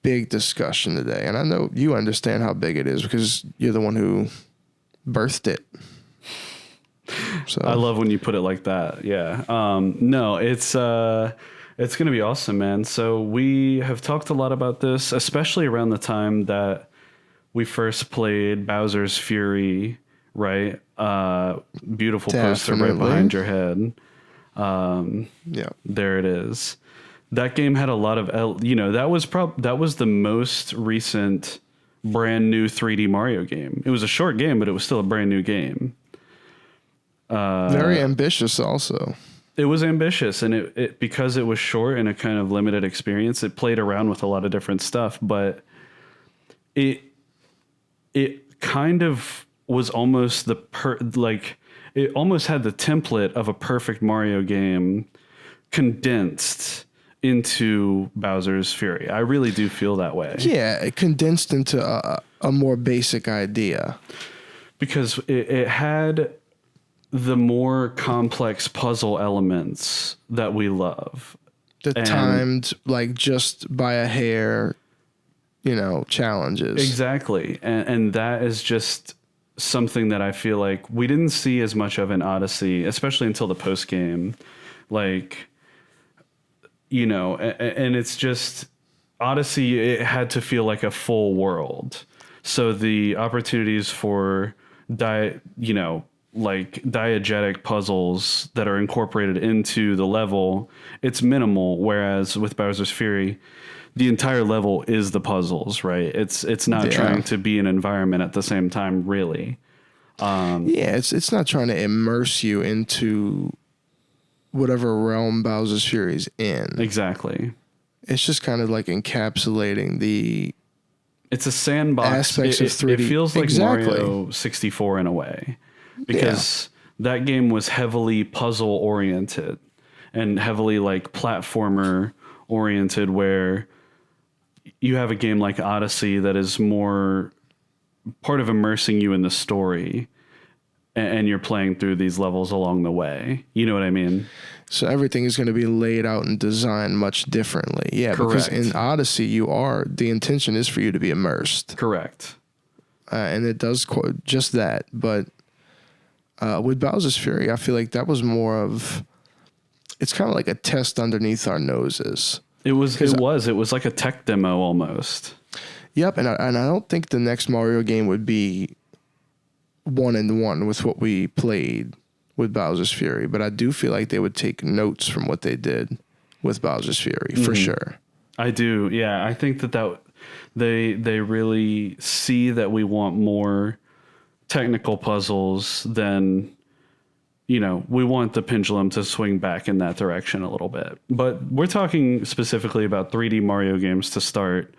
big discussion today, and I know you understand how big it is because you're the one who birthed it. So I love when you put it like that. Yeah. No, it's going to be awesome, man. So we have talked a lot about this, especially around the time that we first played Bowser's Fury, right? Beautiful poster right Definitely. behind your head. Yeah. There it is. That game had a lot of, that was the most recent brand new 3D Mario game. It was a short game, but it was still a brand new game. Very ambitious also. It was ambitious, and it because it was short and a kind of limited experience, it played around with a lot of different stuff, but it kind of was almost it almost had the template of a perfect Mario game condensed into Bowser's Fury. I really do feel that way. Yeah, it condensed into a more basic idea. Because it had the more complex puzzle elements that we love. Timed like just by a hair, challenges. Exactly. And that is just something that I feel like we didn't see as much of in Odyssey, especially until the post game. And it's just Odyssey, it had to feel like a full world. So the opportunities for diegetic puzzles that are incorporated into the level, it's minimal. Whereas with Bowser's Fury, the entire level is the puzzles, right? It's not trying to be an environment at the same time, really. It's not trying to immerse you into whatever realm Bowser's Fury is in. Exactly. It's just kind of like encapsulating it's a sandbox aspects of 3D. It feels like Mario 64 in a way. Because that game was heavily puzzle oriented and heavily like platformer oriented, where you have a game like Odyssey that is more part of immersing you in the story, and you're playing through these levels along the way. You know what I mean? So everything is going to be laid out and designed much differently. Yeah, correct. Because in Odyssey, the intention is for you to be immersed. Correct. And it does just that, but with Bowser's Fury, I feel like that was more of, it's kind of like a test underneath our noses. It was like a tech demo almost. Yep, and I don't think the next Mario game would be 1-1 with what we played with Bowser's Fury, but I do feel like they would take notes from what they did with Bowser's Fury for sure. I do, yeah. I think that they really see that we want more technical puzzles than, we want the pendulum to swing back in that direction a little bit. But we're talking specifically about 3D Mario games to start.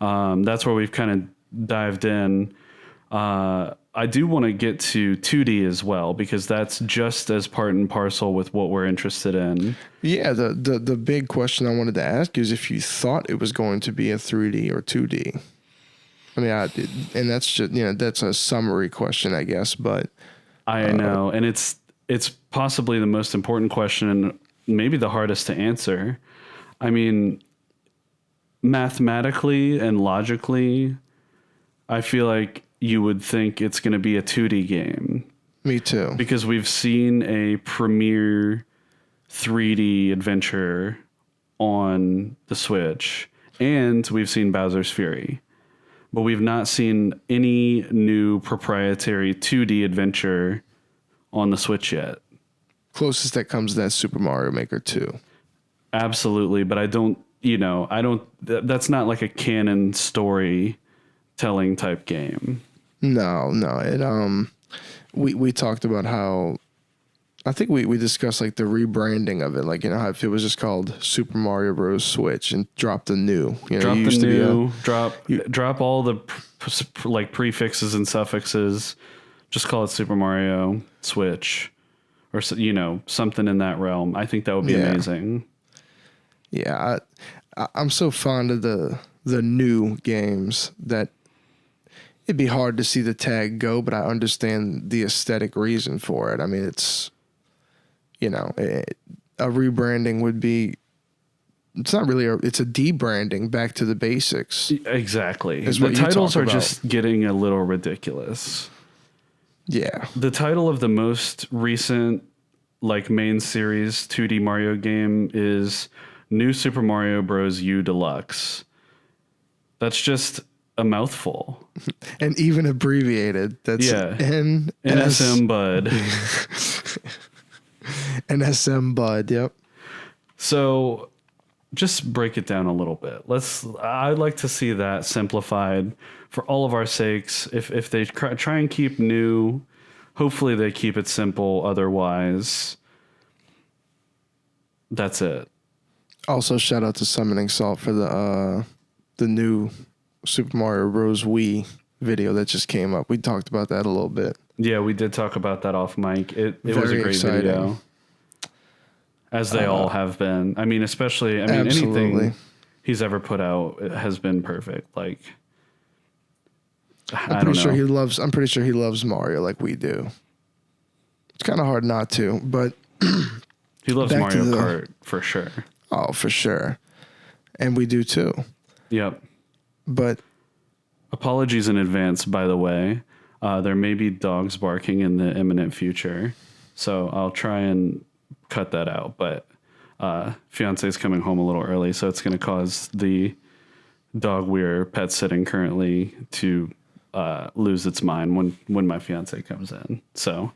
That's where we've kind of dived in. I do want to get to 2D as well, because that's just as part and parcel with what we're interested in. Yeah, the big question I wanted to ask you is if you thought it was going to be a 3D or 2D. I mean, and that's just, that's a summary question, I guess, but I know, and it's possibly the most important question and maybe the hardest to answer. I mean, mathematically and logically, I feel like you would think it's going to be a 2D game. Me too. Because we've seen a premier 3D adventure on the Switch, and we've seen Bowser's Fury. But we've not seen any new proprietary 2D adventure on the Switch yet. Closest that comes to that Super Mario Maker 2. Absolutely, but that's not like a canon storytelling type game. No. We talked about how, I think we discussed like the rebranding of it, like, how if it was just called Super Mario Bros. Switch and drop the new, drop all the prefixes and suffixes, just call it Super Mario Switch, or something in that realm. I think that would be amazing. Yeah, I'm so fond of the new games that it'd be hard to see the tag go, but I understand the aesthetic reason for it. I mean, it's, a rebranding would be it's not really it's a debranding back to the basics. Exactly. Is The what you titles talk are about. just getting a little ridiculous. Yeah. The title of the most recent like main series 2D Mario game is New Super Mario Bros. U Deluxe. That's just a mouthful. And even abbreviated. That's Yeah. NS NSM Bud. NSM Bud. Yep. So just break it down a little bit. I'd like to see that simplified for all of our sakes. If they try and keep new, hopefully they keep it simple. Otherwise, that's it. Also, shout out to Summoning Salt for the new Super Mario Bros. Wii video that just came up. We talked about that a little bit. Yeah, we did talk about that off mic. It was a Very great exciting. video. As they all have been. I mean, especially, absolutely. anything he's ever put out has been perfect. Like, I'm I don't know. I'm pretty sure he loves Mario like we do. It's kind of hard not to, but He loves back to Mario Kart for sure. oh, for sure. And we do too. Yep. But Apologies in advance, by the way. There may be dogs barking in the imminent future, so I'll try and cut that out. But fiance is coming home a little early, so it's going to cause the dog we're pet sitting currently to lose its mind when my fiance comes in. So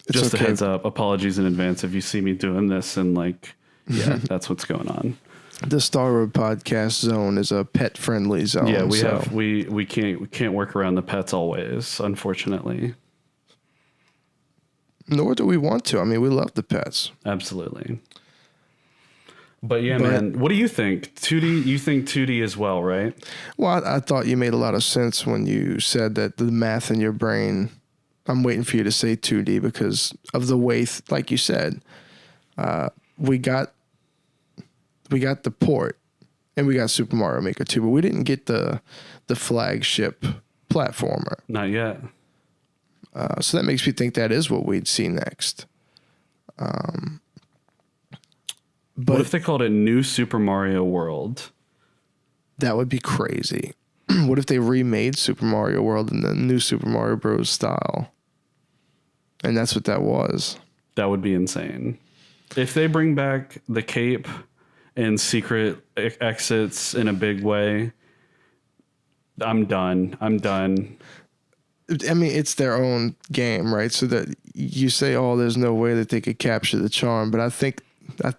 it's just okay. a heads up. Apologies in advance if you see me doing this and like, yeah, that's what's going on. The Star Road Podcast zone is a pet friendly zone. Yeah, we can't work around the pets always, unfortunately. Nor do we want to. I mean, we love the pets. Absolutely. But yeah, man, what do you think? 2D, you think 2D as well, right? Well, I thought you made a lot of sense when you said that the math in your brain, I'm waiting for you to say 2D because of the way, like you said, we got the port and we got Super Mario Maker 2, but we didn't get the flagship platformer. Not yet. So that makes me think that is what we'd see next. But What if they called it New Super Mario World? that would be crazy. What if they remade Super Mario World in the new Super Mario Bros. Style? And that's what that was. That would be insane. If they bring back the cape and secret exits in a big way, I'm done. I mean, it's their own game, right? So that you say, "Oh, there's no way that they could capture the charm," but I think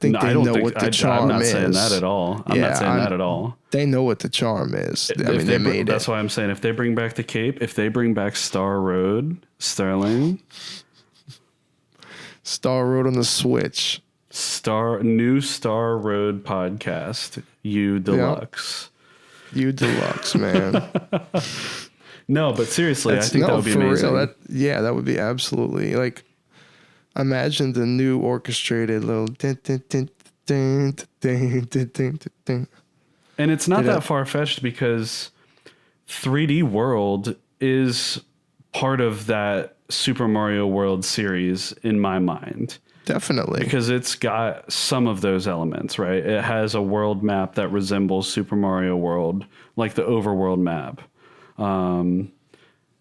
they know what the charm is. I'm not saying that at all. I'm not saying that at all. They know what the charm is. I mean, they made it. That's why I'm saying if they bring back the cape, if they bring back Star Road, Sterling, Star Road on the Switch. New Star Road podcast, U Deluxe. U Deluxe, man. No, but seriously, I think that would be amazing. Real. That would be absolutely like. Imagine the new orchestrated little. And it's not that far fetched because 3D World is part of that Super Mario World series in my mind. Definitely. Because it's got some of those elements, right? It has a world map that resembles Super Mario World, like the overworld map.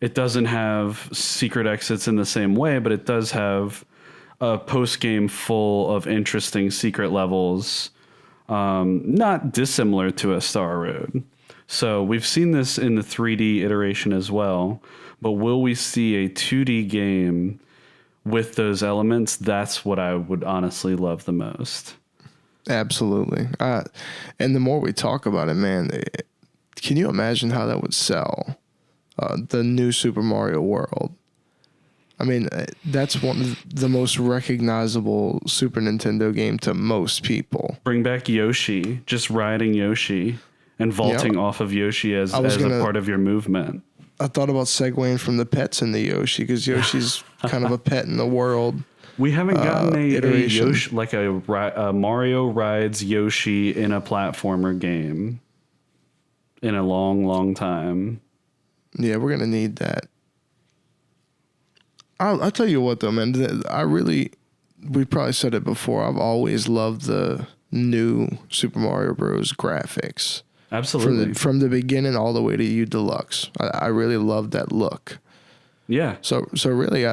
It doesn't have secret exits in the same way, but it does have a post-game full of interesting secret levels, not dissimilar to a Star Road. So we've seen this in the 3D iteration as well, but will we see a 2D game with those elements? That's what I would honestly love the most. Absolutely. And the more we talk about it, man, can you imagine how that would sell? The new Super Mario World. I mean, that's one of the most recognizable Super Nintendo game to most people. Bring back Yoshi, just riding Yoshi and vaulting off of Yoshi as a part of your movement. I thought about segueing from the pets in the Yoshi because Yoshi's kind of a pet in the world. We haven't gotten a Yoshi, like a Mario rides Yoshi in a platformer game in a long, long time. Yeah, we're going to need that. I'll tell you what, though, man. We probably said it before. I've always loved the new Super Mario Bros. Graphics. Absolutely. From the beginning all the way to U Deluxe. I really love that look. Yeah. So really,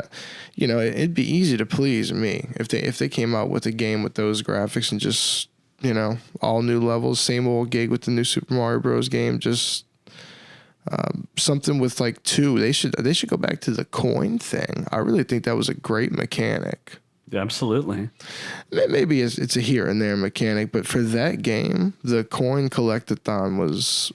it'd be easy to please me if they came out with a game with those graphics and just, all new levels, same old gig with the new Super Mario Bros. Game, just something with like two. They should go back to the coin thing. I really think that was a great mechanic. Absolutely. Maybe it's a here and there mechanic, but for that game, the coin collectathon was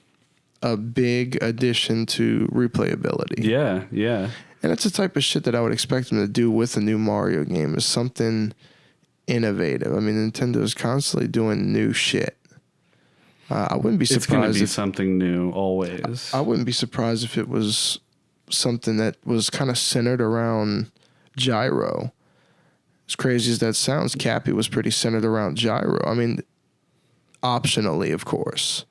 a big addition to replayability. Yeah, yeah. And that's the type of shit that I would expect them to do with a new Mario game, is something innovative. I mean, Nintendo's constantly doing new shit. I wouldn't be surprised. It's going to be something new always. I wouldn't be surprised if it was something that was kind of centered around gyro. As crazy as that sounds, Cappy was pretty centered around gyro. I mean, optionally, of course.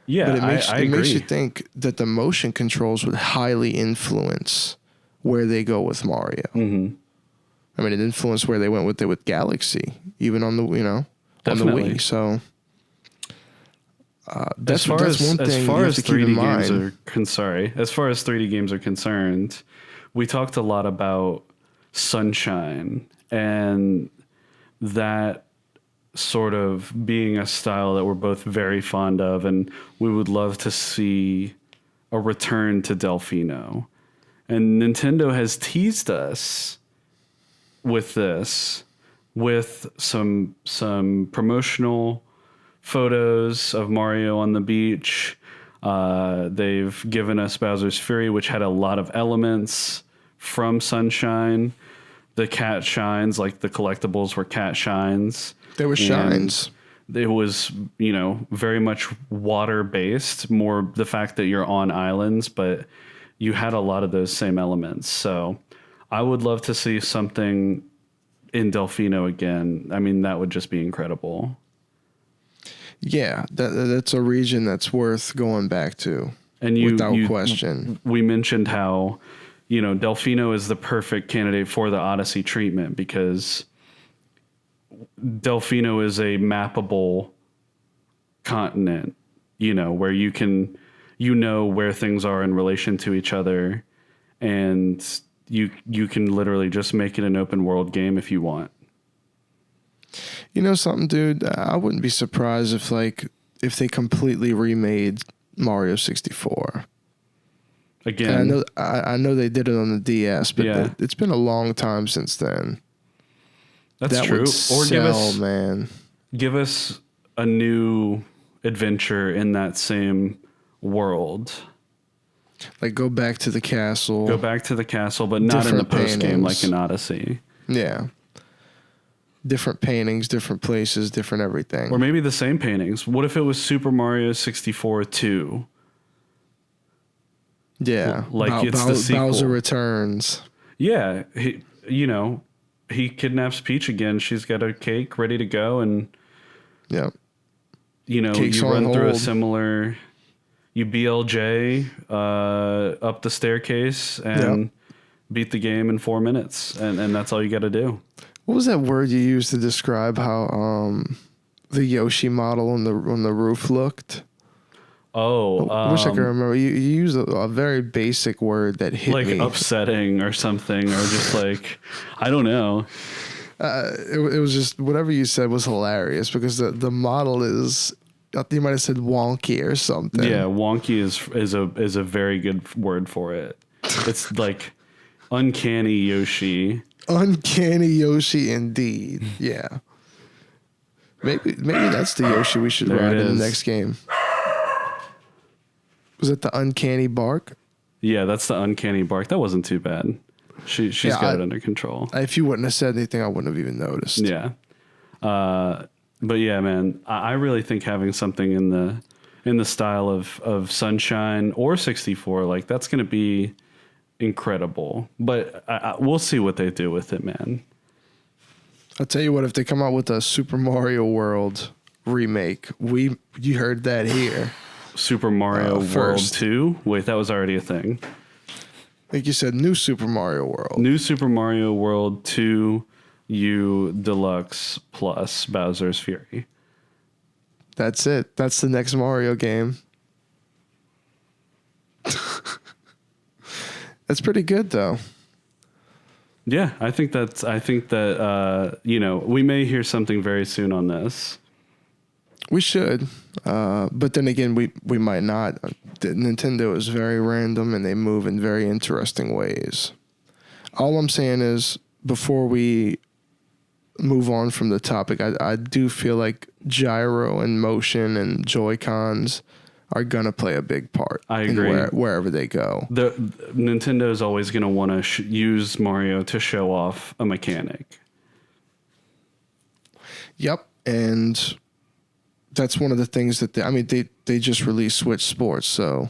Yeah, but it makes you agree. think that the motion controls would highly influence where they go with Mario. Mm-hmm. I mean, it influenced where they went with it with Galaxy, even on the on Definitely. the Wii. So as far as 3D games are concerned, we talked a lot about Sunshine and that sort of being a style that we're both very fond of, and we would love to see a return to Delfino. And Nintendo has teased us with this, with some promotional photos of Mario on the beach. They've given us Bowser's Fury, which had a lot of elements from Sunshine. The cat shines, like the collectibles were cat shines. There were shines. It was, very much water based, more the fact that you're on islands, but you had a lot of those same elements. So I would love to see something in Delfino again. I mean, that would just be incredible. Yeah, that's a region that's worth going back to, and without question. We mentioned how, Delfino is the perfect candidate for the Odyssey treatment because Delfino is a mappable continent, where you can, where things are in relation to each other, and you can literally just make it an open world game if you want. You know something, dude? I wouldn't be surprised if they completely remade Mario 64. Again, And I know they did it on the DS, but yeah. It's been a long time since then. That's that true. Would give us a new adventure in that same world. Like go back to the castle. But not in the post game like in Odyssey. Yeah. Different paintings, different places, different everything. Or maybe the same paintings. What if it was Super Mario 64 2? Yeah. Like it's the sequel. Bowser Returns. Yeah. He kidnaps Peach again. She's got a cake ready to go. And, yeah. you run through a similar... You BLJ up the staircase and beat the game in 4 minutes. And that's all you got to do. What was that word you used to describe how the Yoshi model on the roof looked? Oh, I wish I could remember. You used a very basic word that hit me. Like upsetting or something, or just like, I don't know. It was just whatever you said was hilarious because the model is. You might have said wonky or something. Yeah, wonky is a very good word for it. It's like uncanny Yoshi. Uncanny Yoshi, indeed. Yeah. Maybe that's the Yoshi we should ride in the next game. Was it the uncanny bark? Yeah, that's the uncanny bark. That wasn't too bad. She's got it under control. If you wouldn't have said anything, I wouldn't have even noticed. Yeah. But yeah, man, I really think having something in the style of Sunshine or 64, like that's going to be incredible. But we'll see what they do with it, man. I'll tell you what, if they come out with a Super Mario World remake, you heard that here. Super Mario World 2? Wait, that was already a thing. I think you said New Super Mario World. New Super Mario World 2 U Deluxe plus Bowser's Fury. That's it. That's the next Mario game. That's pretty good, though. Yeah, I think that we may hear something very soon on this. We should, but then again, we might not. Nintendo is very random and they move in very interesting ways. All I'm saying is, before we move on from the topic, I do feel like gyro and motion and Joy-Cons are gonna play a big part. I agree. Wherever they go. Nintendo is always going to want to use Mario to show off a mechanic. Yep, and that's one of the things that they just released Switch Sports, so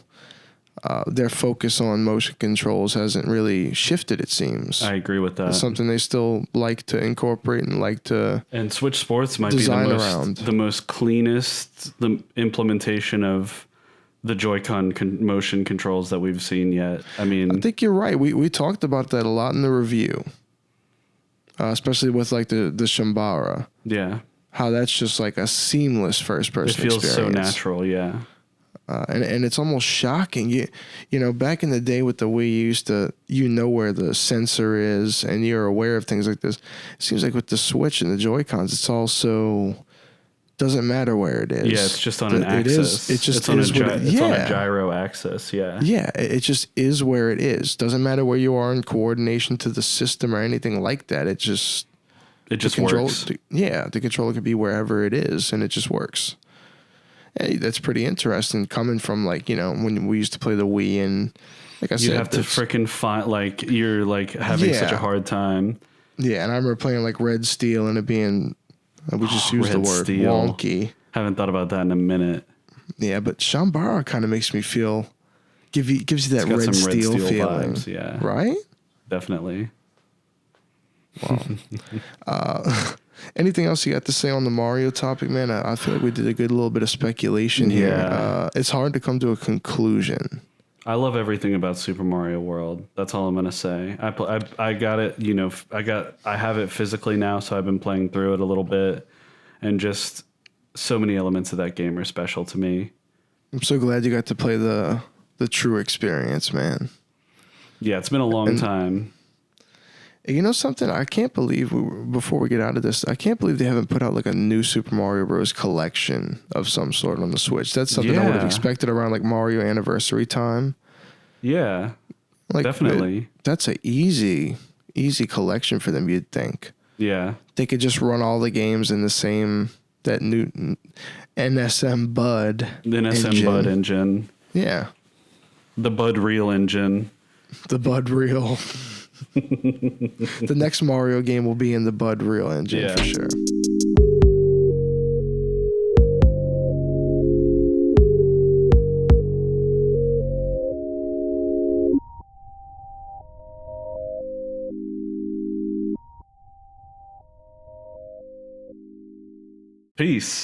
their focus on motion controls hasn't really shifted, it seems. I agree with that. It's something they still like to incorporate and like to and Switch Sports might be the most cleanest the implementation of the Joy-Con motion controls that we've seen yet. I mean, I think you're right. We talked about that a lot in the review, especially with like the Shambara. Yeah. How that's just like a seamless first-person experience. It feels so natural, yeah. And it's almost shocking. You know, back in the day with the Wii, you used to, where the sensor is and you're aware of things like this. It seems like with the Switch and the Joy-Cons, it's also doesn't matter where it is. Yeah, it's just on an axis. It's on a gyro axis, yeah. Yeah, it just is where it is. Doesn't matter where you are in coordination to the system or anything like that. It just works. The controller could be wherever it is, and it just works. Hey, that's pretty interesting coming from, like, when we used to play the Wii, and like I said, you have to freaking find, like, you're like having such a hard time. Yeah, and I remember playing like Red Steel and it being, we just used the word Steel. Wonky. Haven't thought about that in a minute. Yeah, but Shambara kind of makes me feel, gives you that Red Steel feeling. Vibes, yeah. Right? Definitely. Wow. Anything else you got to say on the Mario topic, man? I feel like we did a good little bit of speculation here. It's hard to come to a conclusion. I love everything about Super Mario World. That's all I'm gonna say. I got it. I have it physically now, so I've been playing through it a little bit, and just so many elements of that game are special to me. I'm so glad you got to play the true experience, man. Yeah, it's been a long time. You know something? I can't believe, before we get out of this, I can't believe they haven't put out like a new Super Mario Bros. Collection of some sort on the Switch. That's something I would have expected around like Mario Anniversary time. Yeah, like, definitely. That's an easy collection for them, you'd think. Yeah. They could just run all the games in that new NSM Bud Bud engine. Yeah. The Bud Reel engine. The Bud Reel. The next Mario game will be in the Bud Reel engine for sure. Peace.